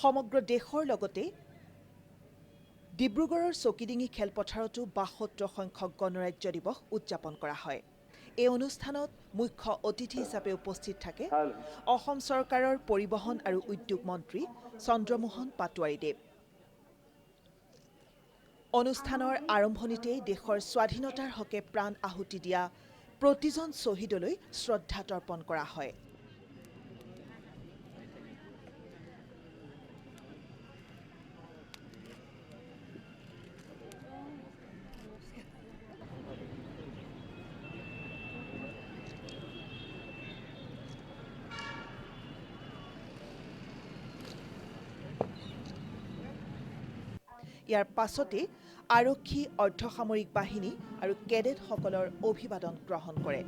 সমগ্ৰ দেশৰ লগতে ডিব্ৰুগড়ৰ চকিডিঙি খেলপথাৰতো ৭২ সংখ্যক গণৰাজ্য দিৱস উদযাপন কৰা হয়। এই অনুষ্ঠানত মুখ্য অতিথি হিচাপে উপস্থিত থাকে অসম চৰকাৰৰ পৰিবহণ আৰু উদ্যোগ মন্ত্ৰী চন্দ্ৰমোহন পাটোৱাৰীদেৱ। অনুষ্ঠানৰ আৰম্ভণিতেই দেশৰ স্বাধীনতাৰ হকে প্ৰাণ আহুতি দিয়া প্ৰতিজন শ্বহীদলৈ শ্ৰদ্ধা তৰ্পণ কৰা হয়। ইয়াৰ পাছতে আৰক্ষী, অৰ্ধসামৰিক বাহিনী আৰু কেডেটসকলৰ অভিবাদন গ্ৰহণ কৰে।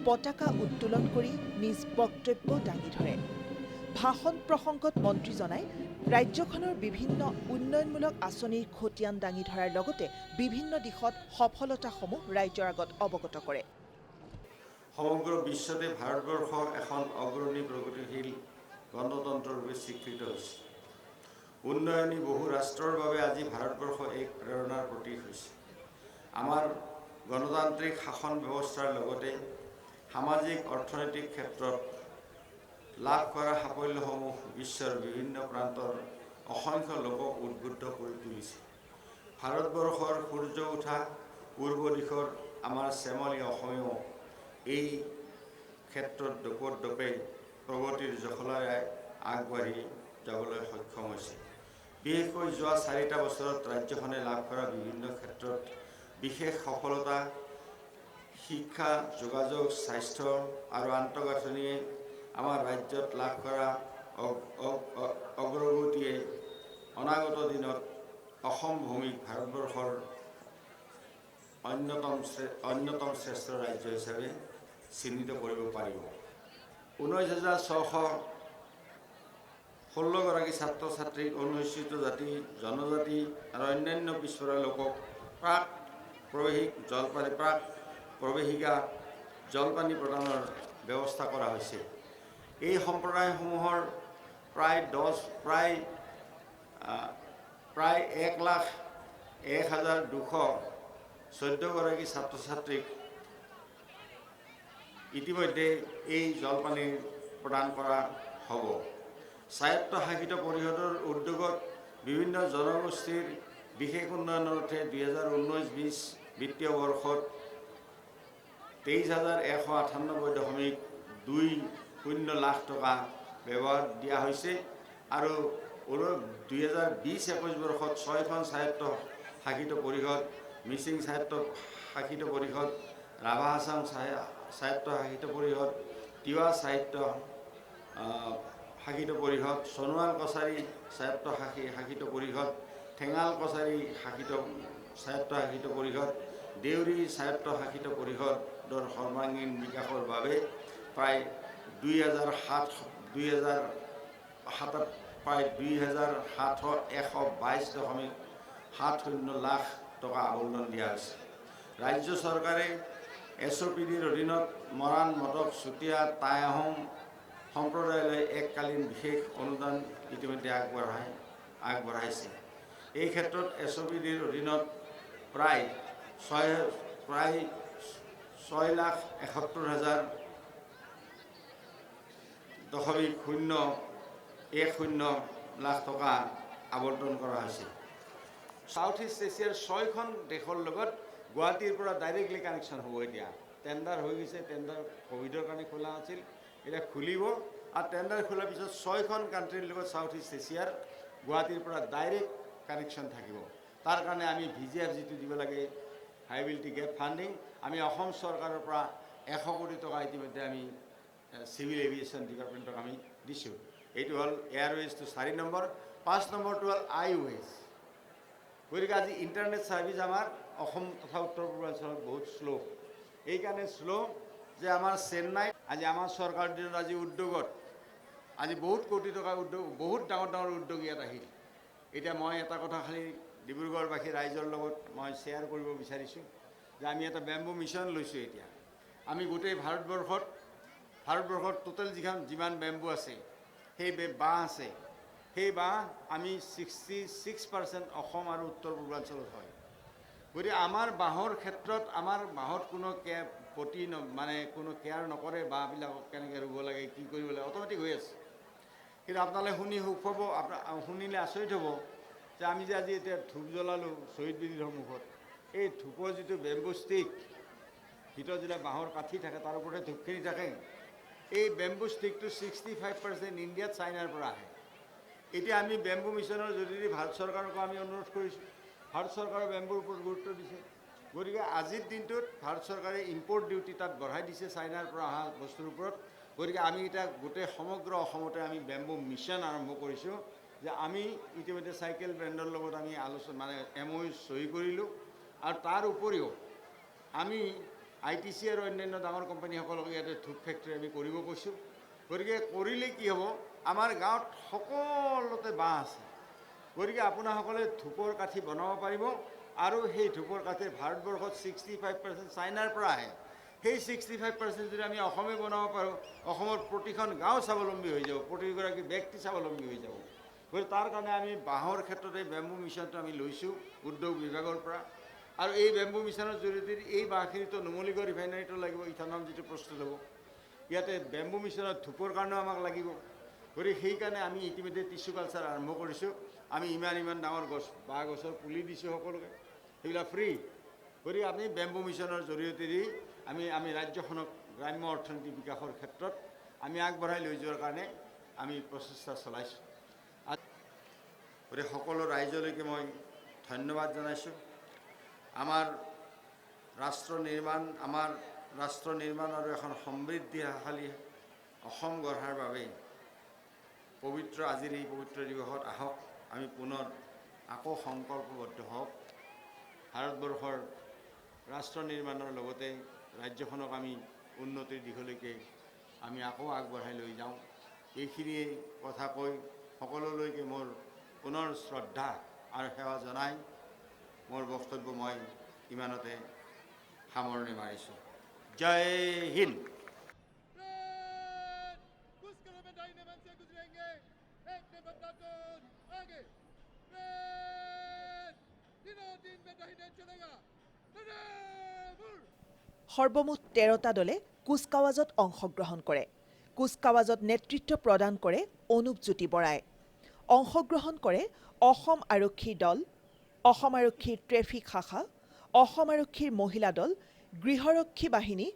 পতাকা উত্তোলন কৰি নিজ বক্তব্য দাঙি ধৰে। ভাষণ প্ৰসংগত মন্ত্ৰীজনাই ৰাজ্যখনৰ বিভিন্ন উন্নয়নমূলক আঁচনিৰ খতিয়ান দাঙি ধৰাৰ লগতে বিভিন্ন দিশত সফলতাসমূহ ৰাইজৰ আগত অৱগত কৰে। সমগ্ৰ বিশ্বতে ভাৰতবৰ্ষ এখন অগ্ৰণী প্ৰগতিশীল গণতন্ত্ৰৰূপে স্বীকৃত হৈছে। উন্নয়নী বহু ৰাষ্ট্ৰৰ বাবে আজি ভাৰতবৰ্ষ এক প্ৰেৰণাৰ প্ৰতীক হৈছে। আমাৰ গণতান্ত্ৰিক শাসন ব্যৱস্থাৰ লগতে সামাজিক অৰ্থনৈতিক ক্ষেত্ৰত লাভ কৰা সাফল্যসমূহ বিশ্বৰ বিভিন্ন প্ৰান্তৰ অসংখ্য লোকক উদ্বুদ্ধ কৰি তুলিছে। ভাৰতবৰ্ষৰ সূৰ্য উঠা পূৰ্ব দিশৰ আমাৰ শ্যামলী অসমেও এই ক্ষেত্ৰত দোপত দোপে প্ৰগতিৰ জখলাৰে আগবাঢ়ি যাবলৈ সক্ষম হৈছে। বিশেষকৈ যোৱা 4টা বছৰত ৰাজ্যখনে লাভ কৰা বিভিন্ন ক্ষেত্ৰত বিশেষ সফলতা, শিক্ষা, যোগাযোগ, স্বাস্থ্য আৰু আন্তঃগাঁথনিয়ে আমাৰ ৰাজ্যত লাভ কৰা অগ্ৰগতিয়ে অনাগত দিনত অসম ভূমিক ভাৰতবৰ্ষৰ অন্যতম শ্ৰেষ্ঠ ৰাজ্য হিচাপে চিহ্নিত কৰিব পাৰিব। 19,616গৰাকী ছাত্ৰ ছাত্ৰীক অনুসূচিত জাতি, জনজাতি আৰু অন্যান্য পিছপৰা লোকক প্ৰাক প্ৰৱেশিকা জলপানী প্ৰদানৰ ব্যৱস্থা কৰা হৈছে। এই সম্প্ৰদায়সমূহৰ প্ৰায় 1,01,214গৰাকী ছাত্ৰ ছাত্ৰীক ইতিমধ্যে এই জলপানী প্ৰদান কৰা হ'ব। স্বায়ত্তশাসিত পৰিষদৰ উদ্যোগত বিভিন্ন জনগোষ্ঠীৰ বিশেষ উন্নয়নৰ অৰ্থে 2019-20 বিত্তীয় বৰ্ষত 23,198.20 লাখ টকা ব্যৱহাৰ দিয়া হৈছে আৰু 2020-21 বৰ্ষত 6খন স্বায়ত্তশাসিত পৰিষদ, মিচিং স্বায়ত্তশাসিত পৰিষদ, ৰাভা হাছাং স্বায়ত্তশাসিত পৰিষদ, তিৱা স্বায়ত্তশাসিত পৰিষদ, সোণোৱাল কছাৰী স্বায়ত্তশাসিত পৰিষদ, ঠেঙাল কছাৰী স্বায়ত্তশাসিত পৰিষদ, দেউৰী স্বায়ত্তশাসিত পৰিষদৰ সৰ্বাংগীন বিকাশৰ বাবে প্ৰায় 2,000 হাতত প্ৰায় 2,122.70 লাখ টকা আবণ্টন দিয়া হৈছে। ৰাজ্য চৰকাৰে SOPDৰ অধীনত মৰাণ, মটক, চুতীয়া, টাই আহোম সম্প্ৰদায়লৈ এককালীন বিশেষ অনুদান ইতিমধ্যে আগবঢ়াইছে। এই ক্ষেত্ৰত SOPDৰ অধীনত প্ৰায় 6,71,010 লাখ টকা আবণ্টন কৰা হৈছে। সাউথ ইষ্ট এছিয়াৰ 6খন দেশৰ লগত গুৱাহাটীৰ পৰা ডাইৰেক্টলি কানেকশ্যন হ'ব। এতিয়া টেণ্ডাৰ হৈ গৈছে, টেণ্ডাৰ ক'ভিডৰ কাৰণে খোলা আছিল, এতিয়া খুলিব আৰু টেণ্ডাৰ খোলাৰ পিছত 6খন কাণ্ট্ৰিৰ লগত সাউথ ইষ্ট এছিয়াৰ গুৱাহাটীৰ পৰা ডাইৰেক্ট কানেকশ্যন থাকিব। তাৰ কাৰণে আমি VGF যিটো দিব লাগে ভাইবিলিটি গেপ ফাণ্ডিং, আমি অসম চৰকাৰৰ পৰা 100 কোটি টকা ইতিমধ্যে আমি চিভিল এভিয়েশ্যন ডিপাৰ্টমেণ্টক আমি দিছোঁ। এইটো হ'ল এয়াৰৱেজটো 4 নম্বৰ। 5 নম্বৰটো হ'ল IOS। গতিকে আজি ইণ্টাৰনেট ছাৰ্ভিচ আমাৰ অসম তথা উত্তৰ পূৰ্বাঞ্চলত বহুত শ্ল'। এইকাৰণে শ্ল' যে আমাৰ চেন্নাই আজি আমাৰ চৰকাৰৰ দিনত আজি উদ্যোগত আজি বহুত কোটি টকা উদ্যোগ, বহুত ডাঙৰ ডাঙৰ উদ্যোগ ইয়াত আহিল। এতিয়া মই এটা কথা খালি ডিব্ৰুগড়বাসী ৰাইজৰ লগত মই শ্বেয়াৰ কৰিব বিচাৰিছোঁ যে আমি এটা বেম্বু মিছন লৈছোঁ। এতিয়া আমি গোটেই ভাৰতবৰ্ষত টোটেল যিমান বেম্বু আছে, সেই বাঁহ আছে, সেই বাঁহ আমি 66% অসম আৰু উত্তৰ পূৰ্বাঞ্চলত হয়। গতিকে আমাৰ বাঁহৰ ক্ষেত্ৰত আমাৰ বাঁহত কোনো কোনো কেয়াৰ নকৰে। বাঁহবিলাকক কেনেকৈ ৰুব লাগে, কি কৰিব লাগে, অট'মেটিক হৈ আছে। কিন্তু আপোনালোকে শুনিলে আচৰিত হ'ব যে আমি যে আজি এতিয়া ধূপ জ্বলালোঁ শ্বহীদ বেদীৰ সন্মুখত, এই ধূপৰ যিটো বেম্বু ষ্টিক, ভিতৰত যেতিয়া বাঁহৰ কাঠি থাকে তাৰ ওপৰতে ধূপখিনি থাকে, এই বেম্বু ষ্টিকটো 65% ইণ্ডিয়াত চাইনাৰ পৰা আহে। এতিয়া আমি বেম্বু মিছনৰ জৰিয়তে ভাৰত চৰকাৰকো আমি অনুৰোধ কৰিছোঁ, ভাৰত চৰকাৰে বেম্বুৰ ওপৰত গুৰুত্ব দিছে। গতিকে আজিৰ দিনটোত ভাৰত চৰকাৰে ইম্পৰ্ট ডিউটি তাত বঢ়াই দিছে চাইনাৰ পৰা অহা বস্তুৰ ওপৰত। গতিকে আমি এতিয়া গোটেই সমগ্ৰ অসমতে আমি বেম্বু মিছন আৰম্ভ কৰিছোঁ যে আমি ইতিমধ্যে চাইকেল ব্ৰেণ্ডৰ লগত আমি MOU চহী কৰিলোঁ। আৰু তাৰ উপৰিও আমি ITC আৰু অন্যান্য ডাঙৰ কোম্পানীসকলক ইয়াতে ধূপ ফেক্টৰী আমি কৰিব কৈছোঁ। গতিকে কৰিলে কি হ'ব, আমাৰ গাঁৱত সকলোতে বাঁহ আছে। গতিকে আপোনাসকলে ধূপৰ কাঠি বনাব পাৰিব আৰু সেই ধূপৰ কাঠি ভাৰতবৰ্ষত 65% চাইনাৰ পৰা আহে। সেই 65% যদি আমি অসমে বনাব পাৰোঁ, অসমৰ প্ৰতিখন গাঁও স্বাৱলম্বী হৈ যাব, প্ৰতিগৰাকী ব্যক্তি স্বাৱলম্বী হৈ যাব। গতিকে তাৰ কাৰণে আমি বাঁহৰ ক্ষেত্ৰতে বেম্বু মিছনটো আমি লৈছোঁ উদ্যোগ বিভাগৰ পৰা। আৰু এই বেম্বু মিছনৰ জৰিয়তে এই বাঁহখিনিতো নুমলীগড় ৰিফাইনাৰীটো লাগিব, ইথানল যিটো প্ৰস্তুত হ'ব। ইয়াতে বেম্বু মিছনত ধূপৰ কাৰণেও আমাক লাগিব। গতিকে সেইকাৰণে আমি ইতিমধ্যে টিচু কালচাৰ আৰম্ভ কৰিছোঁ। আমি ইমান ডাঙৰ বাঁহ গছৰ পুলি দিছোঁ সকলোকে, সেইবিলাক ফ্ৰী। গতিকে আমি বেম্বু মিছনৰ জৰিয়তে আমি ৰাজ্যখনক গ্ৰাম্য অৰ্থনীতি বিকাশৰ ক্ষেত্ৰত আমি আগবঢ়াই লৈ যোৱাৰ কাৰণে আমি প্ৰচেষ্টা চলাইছোঁ। গতিকে সকলো ৰাইজলৈকে মই ধন্যবাদ জনাইছোঁ। আমাৰ ৰাষ্ট্ৰ নিৰ্মাণ আৰু এখন সমৃদ্ধিশালী অসম গঢ়াৰ বাবে আজিৰ এই পবিত্ৰ দিৱসত আহক আমি পুনৰ আকৌ সংকল্পবদ্ধ হওক। ভাৰতবৰ্ষৰ ৰাষ্ট্ৰ নিৰ্মাণৰ লগতে ৰাজ্যখনক আমি উন্নতিৰ দিশলৈকে আমি আকৌ আগবঢ়াই লৈ যাওঁ। এইখিনিয়ে কথা কৈ সকলোলৈকে মোৰ পুনৰ শ্ৰদ্ধা আৰু সেৱা জনাই মোৰ বক্তব্য মই ইমানতে সামৰণি মাৰিছোঁ। জয় হিন্দ। সৰ্বমুঠ 13টা দলে কুচকাৱাজত অংশগ্ৰহণ কৰে। কুচকাৱাজত নেতৃত্ব প্ৰদান কৰে অনুপজ্যোতি বৰাই। অংশগ্ৰহণ কৰে অসম আৰক্ষীৰ দল, অসম আৰক্ষীৰ ট্ৰেফিক শাখা, অসম আৰক্ষীৰ মহিলা দল, গৃহৰক্ষী বাহিনী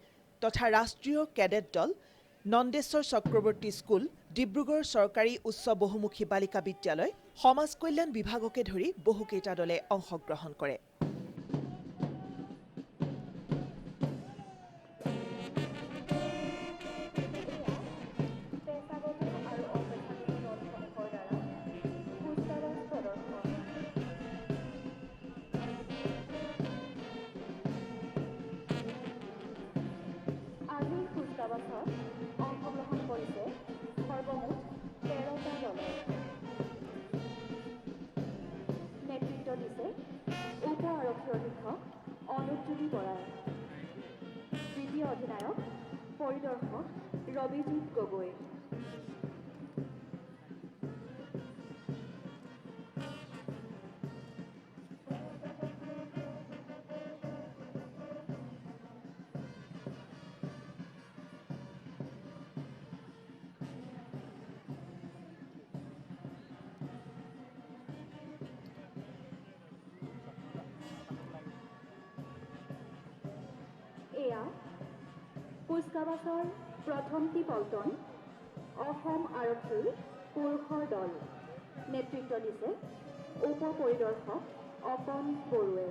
তথা ৰাষ্ট্ৰীয় কেডেট দল, নন্দেশ্বৰ চক্ৰৱৰ্তী স্কুল, ডিব্ৰুগড় চৰকাৰী উচ্চ বহুমুখী বালিকা বিদ্যালয়, সমাজ কল্যাণ বিভাগকে ধৰি বহুকেইটা দলে অংশগ্ৰহণ কৰে। অংশগ্ৰহণ কৰিছে সৰ্বমুঠ 13টা দলে। পৰিদৰ্শক অনুজ্যোতি বৰাই, তৃতীয় অধিনায়ক পৰিদৰ্শক ৰবিজিৎ গগৈ। এয়া কুচকাৱাজৰ প্ৰথমটি পল্টন অসম আৰক্ষীৰ পুৰুষৰ দল। নেতৃত্ব দিছে উপ পৰিদৰ্শক অপন বড়োৱে।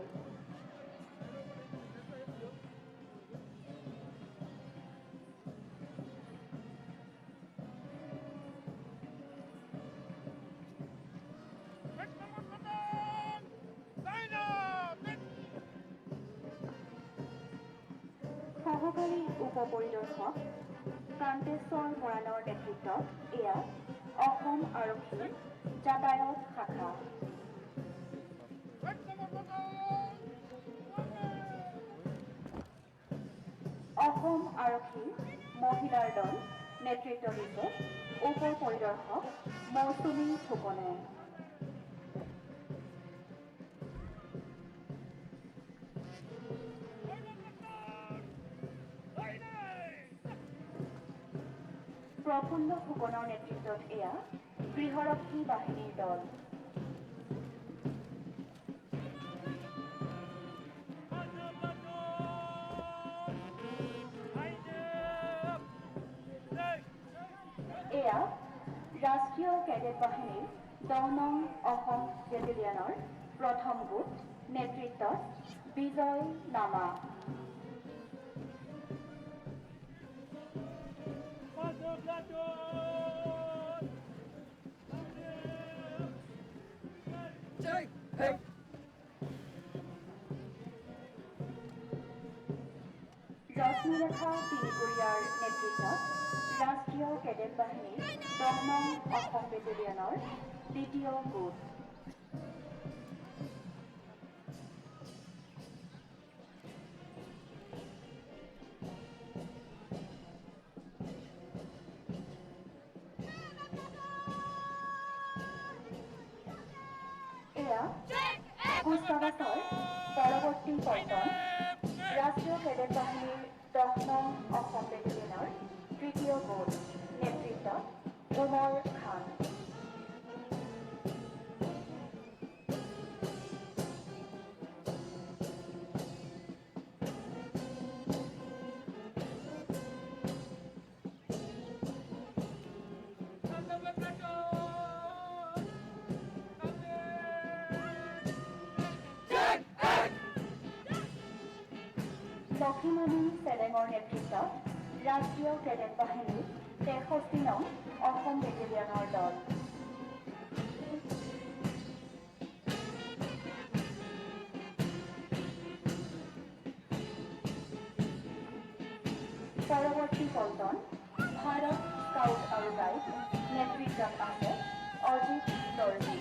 সহকাৰী উপ পৰিদৰ্শক কান্তেশ্বৰ মৰাণৰ নেতৃত্বত এয়া অসম আৰক্ষীৰ যাতায়াত শাখা। অসম আৰক্ষীৰ মহিলাৰ দল নেতৃত্ব দিছে উপ পৰিদৰ্শক মৌচুমী ফুকনে। প্ৰফুল্ল ফুকনৰ নেতৃত্বত এয়া গৃহৰক্ষী বাহিনীৰ দল। এয়া ৰাষ্ট্ৰীয় কেডেট বাহিনীৰ 10 নং অসম বেটেলিয়নৰ প্ৰথম গোট নেতৃত্বত বিজয় নামা। ৰশ্মিৰেখা তিনিকুৰীয়াৰ নেতৃত্বত ৰাষ্ট্ৰীয় কেডেট বাহিনীৰ 10 নং অসম বেটেলিয়নৰ দ্বিতীয় গোট। এয়া কুচকাৱাজৰ পৰৱৰ্তী পল্টন ৰাষ্ট্ৰীয় কেডেট বাহিনীৰ 10 নং অসম বেটেলিয়নৰ তৃতীয় গোট নেতৃত্বত উমৰ খান। লক্ষীমণি চেলেঙৰ নেতৃত্বত ৰাষ্ট্ৰীয় কেডেট বাহিনীৰ 63 নং অসম বেটেলিয়নৰ দল। পৰৱৰ্তী পল্টন ভাৰত স্কাউট আৰু গাইড নেতৃত্বত আছে অজিত দৰ্জী।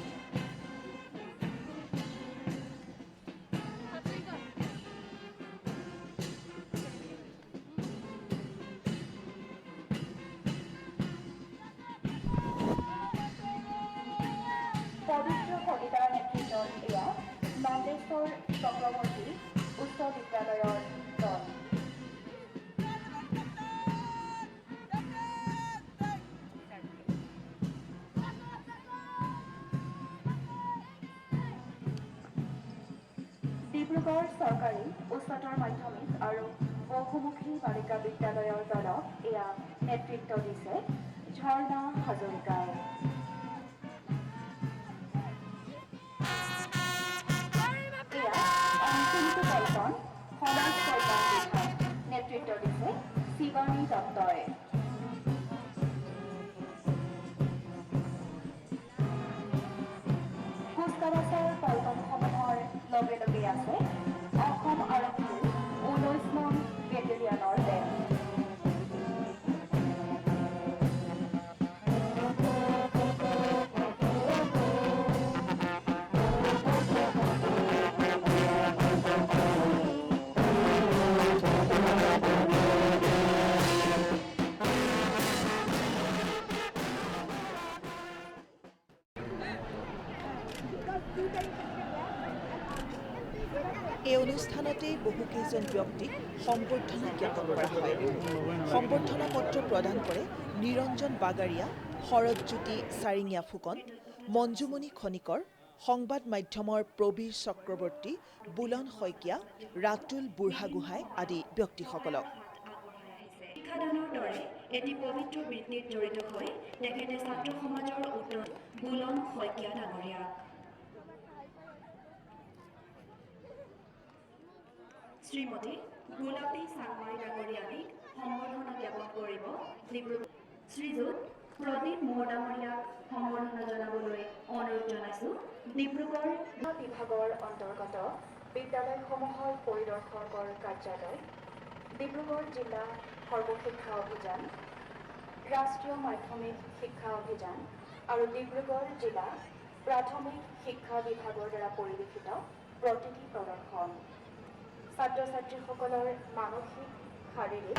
পবিত্ৰ কলিতাৰ নেতৃত্বত এয়া নন্দেশ্বৰ চক্ৰৱৰ্তী উচ্চ বিদ্যালয়ৰ দল। ডিব্ৰুগড় চৰকাৰী উচ্চতৰ মাধ্যমিক আৰু বহুমুখী বালিকা বিদ্যালয়ৰ দলক এয়া নেতৃত্ব দিছে ঝৰ্ণা হাজৰিকাই। অঞ্চলিক পল্টন সমাজ কল্যাণ বিভাগ নেতৃত্ব দিছে শিৱানী দত্তই। কুচকাৱাজৰ পল্টনসমূহৰ লগে লগে আছে অসম আৰক্ষীৰ 19 নং বেটেলিয়নৰ বেণ্ড। অনুষ্ঠানতেই বহুকেইজন ব্যক্তিক সম্বৰ্ধনা জ্ঞাপন কৰা হয়। সম্বৰ্ধনা পত্ৰ প্ৰদান কৰে নিৰঞ্জন বাগাৰীয়া, শৰৎজ্যোতি চাৰিঙীয়া ফুকন, মঞ্জুমণি খনিকৰ, সংবাদ মাধ্যমৰ প্ৰবীৰ চক্ৰৱৰ্তী, বুলন শইকীয়া, ৰাতুল বুঢ়াগোহাঁই আদি ব্যক্তিসকলক। শিক্ষাদানৰ দৰে এটি পবিত্ৰ বৃত্তিত জড়িত হৈ তেখেতে ছাত্ৰ সমাজৰ উত্তৰ বুলন শইকীয়া ডাঙৰীয়া। শ্ৰীমতী গোলাপী চাংমাই ডাঙৰীয়ানীক সম্বৰ্ধনা জ্ঞাপন কৰিব শ্ৰীযুত প্ৰদীপ মোহন ডাঙৰীয়াক সম্বৰ্ধনা জনাবলৈ অনুৰোধ জনাইছোঁ। ডিব্ৰুগড় বিভাগৰ অন্তৰ্গত বিদ্যালয়সমূহৰ পৰিদৰ্শকৰ কাৰ্যালয়, ডিব্ৰুগড় জিলা সৰ্বশিক্ষা অভিযান, ৰাষ্ট্ৰীয় মাধ্যমিক শিক্ষা অভিযান আৰু ডিব্ৰুগড় জিলা প্ৰাথমিক শিক্ষা বিভাগৰ দ্বাৰা পৰিৱেশিত প্ৰতিটি প্ৰদৰ্শন ছাত্ৰ ছাত্ৰীসকলৰ মানসিক শাৰীৰিক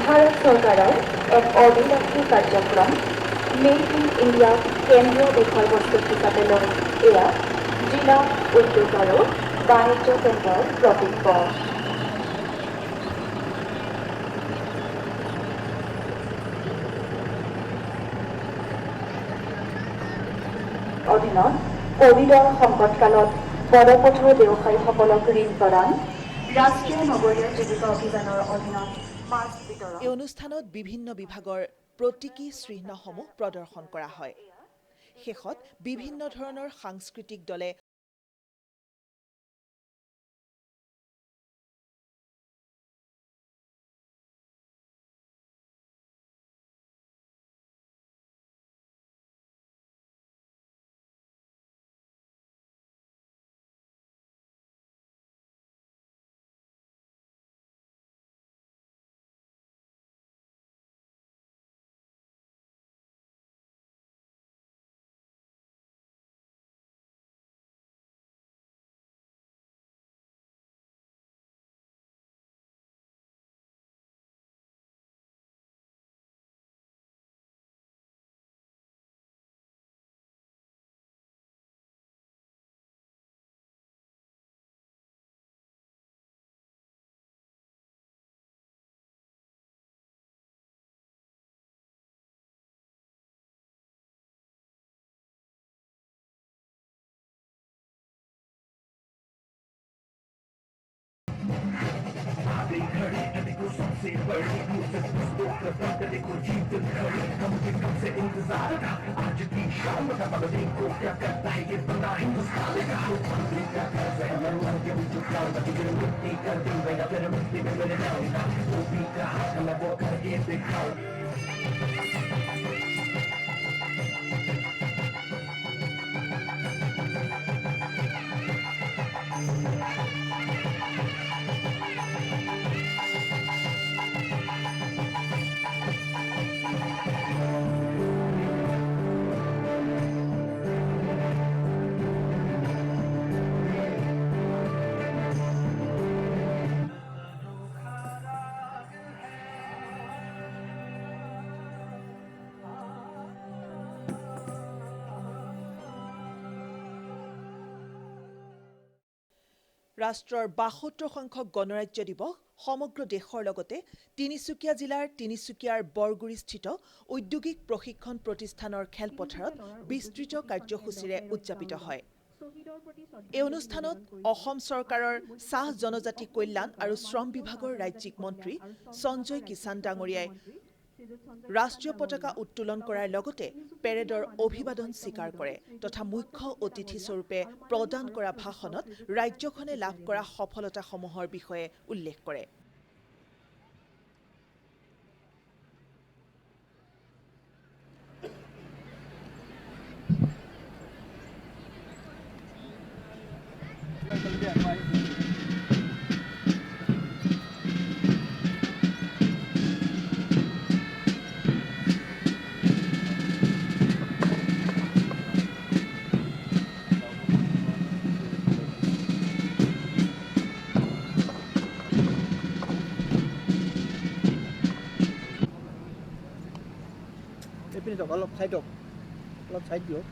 ভাৰত চৰকাৰৰ এক অভিলাষী কাৰ্যক্ৰম মেক ইন ইণ্ডিয়া কেন্দ্ৰীয় বিষয়বস্তু হিচাপে লৈ এয়া জিলা উদ্যোগ আৰু বাণিজ্য কেন্দ্ৰৰ প্ৰকল্প। অধীনত কোভিডৰ সংকটকালত পদপথৰ ব্যৱসায়ীসকলক ঋণ প্ৰদান, ৰাষ্ট্ৰীয় নগৰীয় জীৱিকা অভিযানৰ অধীনত মাস্ক বিতৰণ। এই অনুষ্ঠানত বিভিন্ন বিভাগৰ প্ৰতীকী চিহ্নসমূহ প্ৰদৰ্শন কৰা হয়। শেষত বিভিন্ন ধৰণৰ সাংস্কৃতিক দলে ৰাষ্ট্ৰৰ ৭২ সংখ্যক গণৰাজ্য দিৱস সমগ্ৰ দেশৰ লগতে তিনিচুকীয়া জিলাৰ তিনিচুকীয়াৰ বৰগুৰিস্থিত ঔদ্যোগিক প্ৰশিক্ষণ প্ৰতিষ্ঠানৰ খেলপথাৰত বিস্তৃত কাৰ্যসূচীৰে উদযাপিত হয়। এই অনুষ্ঠানত অসম চৰকাৰৰ চাহ জনজাতি কল্যাণ আৰু শ্ৰম বিভাগৰ ৰাজ্যিক মন্ত্ৰী সঞ্জয় কিষাণ ডাঙৰীয়াই ৰাষ্ট্ৰীয় পতাকা উত্তোলন কৰাৰ লগতে পেৰেডৰ অভিবাদন স্বীকাৰ কৰে তথা মুখ্য অতিথি স্বৰূপে প্ৰদান কৰা ভাষণত ৰাজ্যখনে লাভ কৰা সফলতাসমূহৰ বিষয়ে উল্লেখ কৰে। অলপ চাইডক অলপ চাইড দিয়ক।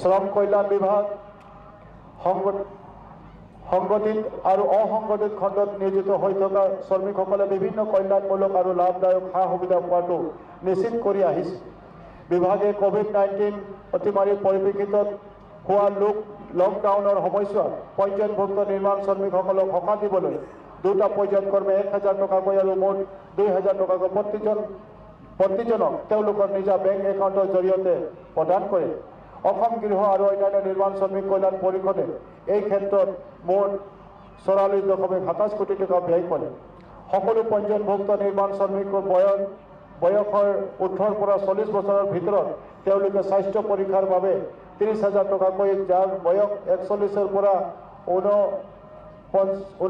শ্ৰম কল্যাণ বিভাগ সংগঠিত আৰু অসংগঠিত খণ্ডত নিয়োজিত হৈ থকা শ্ৰমিকসকলে বিভিন্ন কল্যাণমূলক আৰু লাভদায়ক সা সুবিধা পোৱাটো নিশ্চিত কৰি আহিছে। বিভাগে কোভিড-19 অতিমাৰীৰ পৰিপ্ৰেক্ষিতত হোৱা লকডাউনৰ সময়ছোৱাত পঞ্জীয়নভুক্ত নিৰ্মাণ শ্ৰমিকসকলক সকাহ দিবলৈ দুটা পৰ্যায়ক্ৰমে 1,000 টকাকৈ আৰু মুঠ 2,000 টকাকৈ প্ৰতিজনক তেওঁলোকৰ নিজা বেংক একাউণ্টৰ জৰিয়তে প্ৰদান কৰে। অসম গৃহ আৰু অন্যান্য নিৰ্মাণ শ্ৰমিক কল্যাণ পৰিষদে এই ক্ষেত্ৰত মুঠ 44.27 কোটি টকা ব্যয় কৰে। সকলো পঞ্জীয়নভুক্ত নিৰ্মাণ শ্ৰমিকৰ বয়সৰ 18 পৰা 40 বছৰৰ ভিতৰত তেওঁলোকে স্বাস্থ্য পৰীক্ষাৰ বাবে 30,000 টকাকৈ, যাৰ বয়স 41 পৰা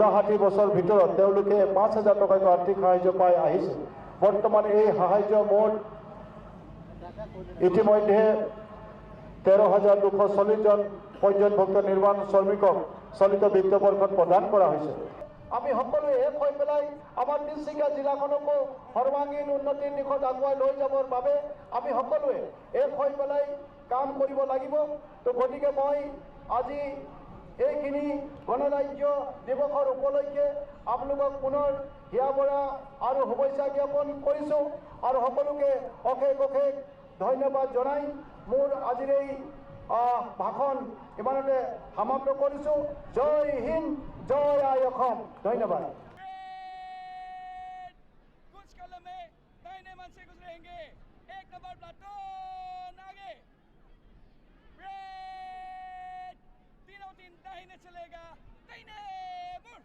59 বছৰ ভিতৰত তেওঁলোকে 5,000 টকাকৈ আৰ্থিক সাহায্য পাই আহিছে। বৰ্তমান এই সাহায্য মুঠ ইতিমধ্যে 13,240 জন পঞ্জীয়নভুক্ত নিৰ্মাণ শ্ৰমিকক চলিত বিত্তবৰ্ষত প্ৰদান কৰা হৈছে। আমি সকলোৱে এক হৈ পেলাই আমাৰ তিনিচুকীয়া জিলাখনকো সৰ্বাংগীন উন্নতিৰ দিশত আগুৱাই লৈ যাবৰ বাবে আমি সকলোৱে এক হৈ পেলাই কাম কৰিব লাগিব। তো গতিকে মই আজি এইখিনি গণৰাজ্য দিৱসৰ উপলক্ষে আপোনালোকক পুনৰ হিয়া ভৰা আৰু শুভেচ্ছা জ্ঞাপন কৰিছোঁ আৰু সকলোকে অশেষ অশেষ ধন্যবাদ জনাই মোৰ আজিৰ এই ভাষণ ইমানতে সমাপ্ত কৰিছোঁ। জয় হিন্দ, জয় আই অসম। ধন্যবাদ। कुछ कलम में दाहिने मन से गुजरेंगे। 1 नंबर प्लाटून आगे। ब्रेक 3 दाहिने चलेगा। दाहिने मुड़।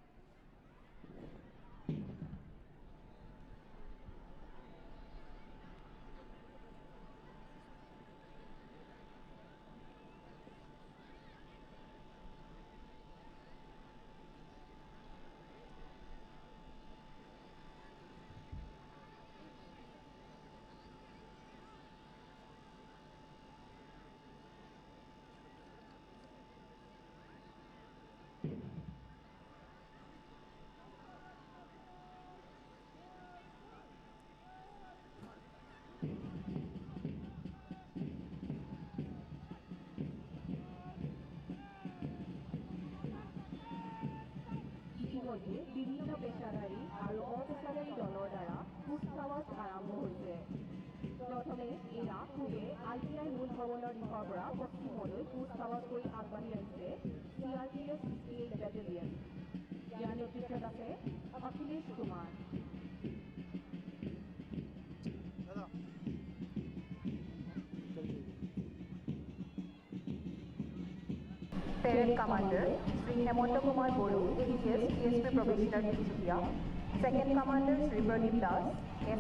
ইতিমধ্যে বিভিন্ন পেশাদাৰী আৰু অপেশাদাৰী দলৰ দ্বাৰা কুচকাৱাজ আৰম্ভ হৈছে। প্ৰথমে এয়া পূবে ITI মূল ভৱনৰ দিশৰ পৰা পশ্চিমলৈ কুচকাৱাজ কৰি আগবাঢ়ি আহিছে CRPF 68 বেটেলিয়ন। ইয়াৰ নেতৃত্বত আছে Akhilesh Kumar. Parade Commander Sri Hemanta Kumar Boru, AGS TSP Probationer Tinsukia. Second Commander Sri Pradeep Das,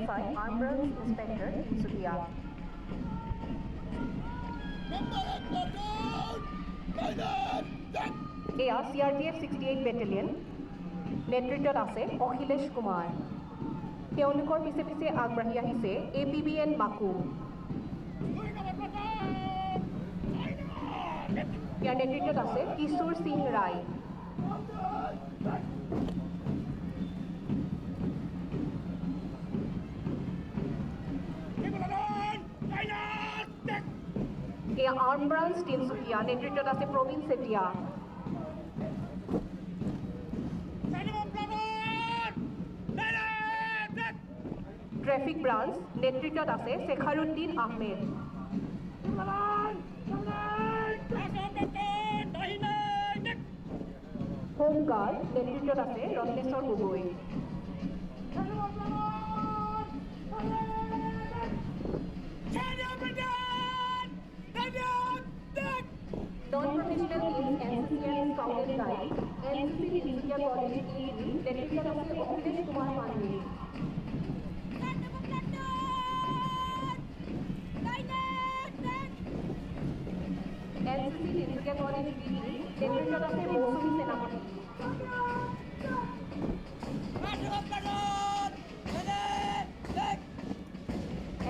FI Armed Inspector Tinsukia. এয়া CRPF 68 বেটেলিয়ন। নেতৃত্বত আছে অখিলেশ কুমাৰ। তেওঁলোকৰ পিছে পিছে আগবাঢ়ি আহিছে APBN মাকুম। ইয়াৰ নেতৃত্বত আছে কিশোৰ সিং ৰায়। এয়া আৰ্ম ব্ৰাঞ্চ তিনচুকীয়া। নেতৃত্বত আছে প্ৰবীণ চেতিয়া। ট্ৰেফিক ব্ৰাঞ্চ নেতৃত্বত আছে শেখাৰুদ্দিন আহমেদ। হোমগাৰ্ড নেতৃত্বত আছে Ratneswar Gogoi. Scouted Guide, NCC Tinsukia College ED, Director of Akhilesh Kumar Pandey. NCC Tinsukia College ED, Director of Mosumi Senapati.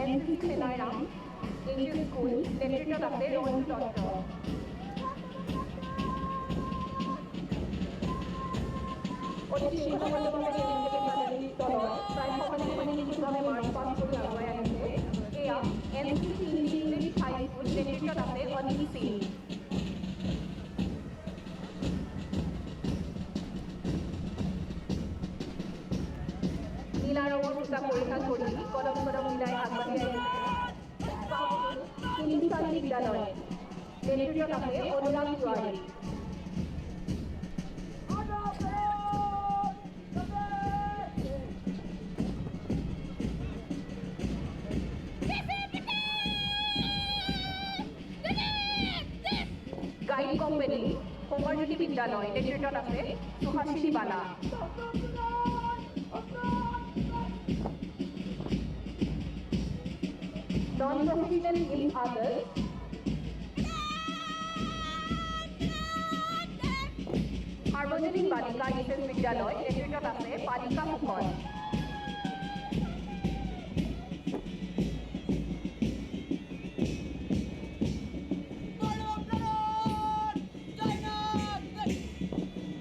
NCC Senairam, Angel School, Director of Rohit Doctor. অতি শৃংখলাবদ্ধভাৱে তেওঁলোকে বাজালি দলৰ প্ৰায় সকলোখিনি নিখুঁতভাৱে মাৰ্চ পাষ্ট কৰি আগুৱাই আহিছে। এয়া NCC ইংলিছ হাইস্কুল নেতৃত্বত আছে অনিল সিং। নীলা ৰঙৰ পোচাক পৰিধান কৰি কদম কদম মিলাই আগবাঢ়ি আহিছে হিন্দুস্তানী বিদ্যালয় নেতৃত্বত আছে অনুৰাগ তিৱাৰী। গাইড কোম্পানী সৌমাৰজ্যোতি বিদ্যালয় নেতৃত্বত আছে সুহাসিনী বালা। Non-professional in others, সাৰ্বজনীন বালিকা বিশেষ বিদ্যালয় নেতৃত্বত আছে বালিকা ফুকন।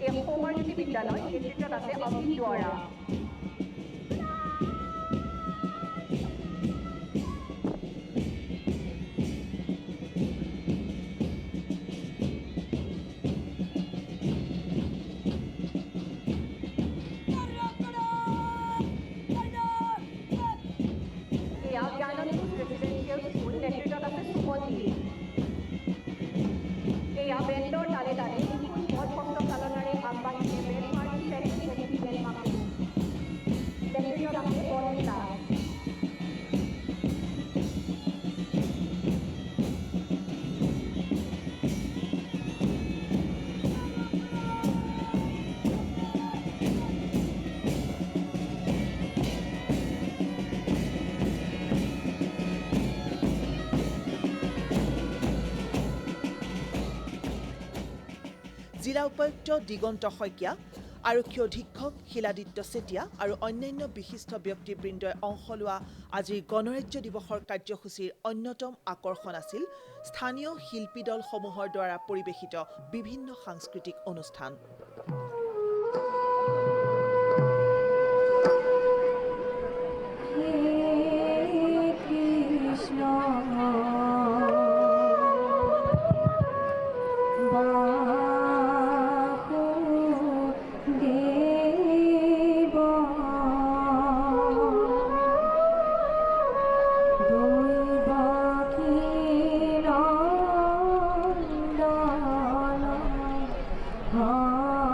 এই সৌমাৰজ্যোতি বিদ্যালয় নেতৃত্বত আছে অমিত দুৱাৰা। নেতৃত্বত আছে সুমতি। এয়া বেণ্ডৰ তালে তালে নিখুঁত মদ ভক্ত চালনাৰে আগবাঢ়িছে বেলমাৰী নেতৃত্বত আছে বৰেণ দাস। জিলা উপায়ুক্ত দিগন্ত শইকীয়া, আৰক্ষী অধীক্ষক শিলাদিত্য চেতিয়া আৰু অন্যান্য বিশিষ্ট ব্যক্তিবৃন্দই অংশ লোৱা আজিৰ গণৰাজ্য দিৱসৰ কাৰ্যসূচীৰ অন্যতম আকৰ্ষণ আছিল স্থানীয় শিল্পী দলসমূহৰ দ্বাৰা পৰিৱেশিত বিভিন্ন সাংস্কৃতিক অনুষ্ঠান। Oh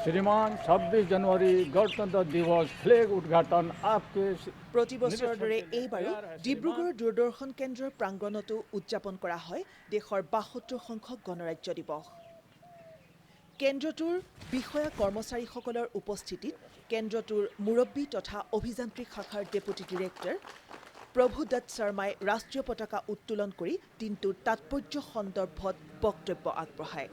श्रीमान 26 जनवरी गणतंत्र दिवस फ्लैग उद्घाटन आपके প্ৰতি বছৰৰ দৰে এইবাৰো ডিব্ৰুগড় দূৰদৰ্শন কেন্দ্ৰৰ প্ৰাংগণতো উদযাপন কৰা হয় দেশৰ ৭২ সংখ্যক গণৰাজ্য দিৱস। কেন্দ্ৰটোৰ বিষয়া কৰ্মচাৰীসকলৰ উপস্থিতিত কেন্দ্ৰটোৰ মুৰব্বী তথা অভিযান্ত্ৰিক শাখাৰ ডেপুটি ডিৰেক্টৰ প্ৰভু দত্ত শৰ্মাই ৰাষ্ট্ৰীয় পতাকা উত্তোলন কৰি দিনটোৰ তাৎপৰ্য সন্দৰ্ভত বক্তব্য আগবঢ়ায়।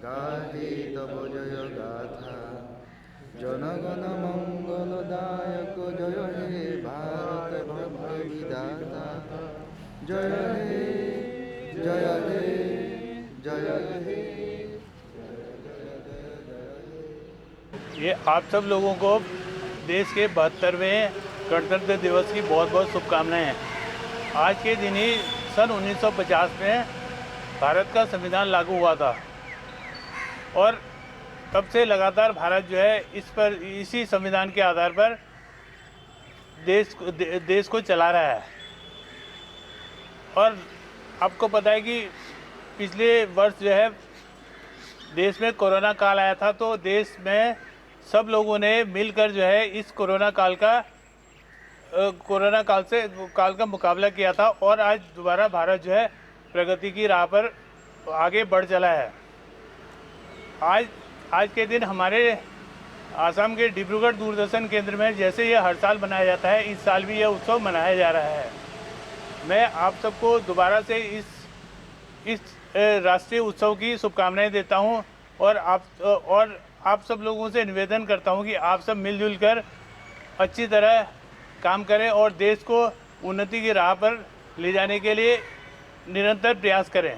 गाहे तव जय गाथा जनगण मंगलदायक जय हे भारत भव्य विधाता जय हे जय हे जय हे। ये आप सब लोगों को देश के 72वें गणतंत्र दिवस की बहुत बहुत शुभकामनाएं हैं। आज के दिन ही सन 1950 में भारत का संविधान लागू हुआ था और तब से लगातार भारत जो है इसी संविधान के आधार पर देश को चला रहा है। और आपको पता है कि पिछले वर्ष जो है देश में कोरोना काल आया था, तो देश में सब लोगों ने मिलकर जो है इस कोरोना काल का मुकाबला किया था और आज दोबारा भारत जो है प्रगति की राह पर आगे बढ़ चला है। आज के दिन हमारे आसाम के डिब्रूगढ़ दूरदर्शन केंद्र में जैसे ये हर साल मनाया जाता है, इस साल भी यह उत्सव मनाया जा रहा है। मैं आप सबको दोबारा से इस राष्ट्रीय उत्सव की शुभकामनाएं देता हूं और आप सब लोगों से निवेदन करता हूं कि आप सब मिलजुल कर अच्छी तरह काम करें और देश को उन्नति की राह पर ले जाने के लिए निरंतर प्रयास करें।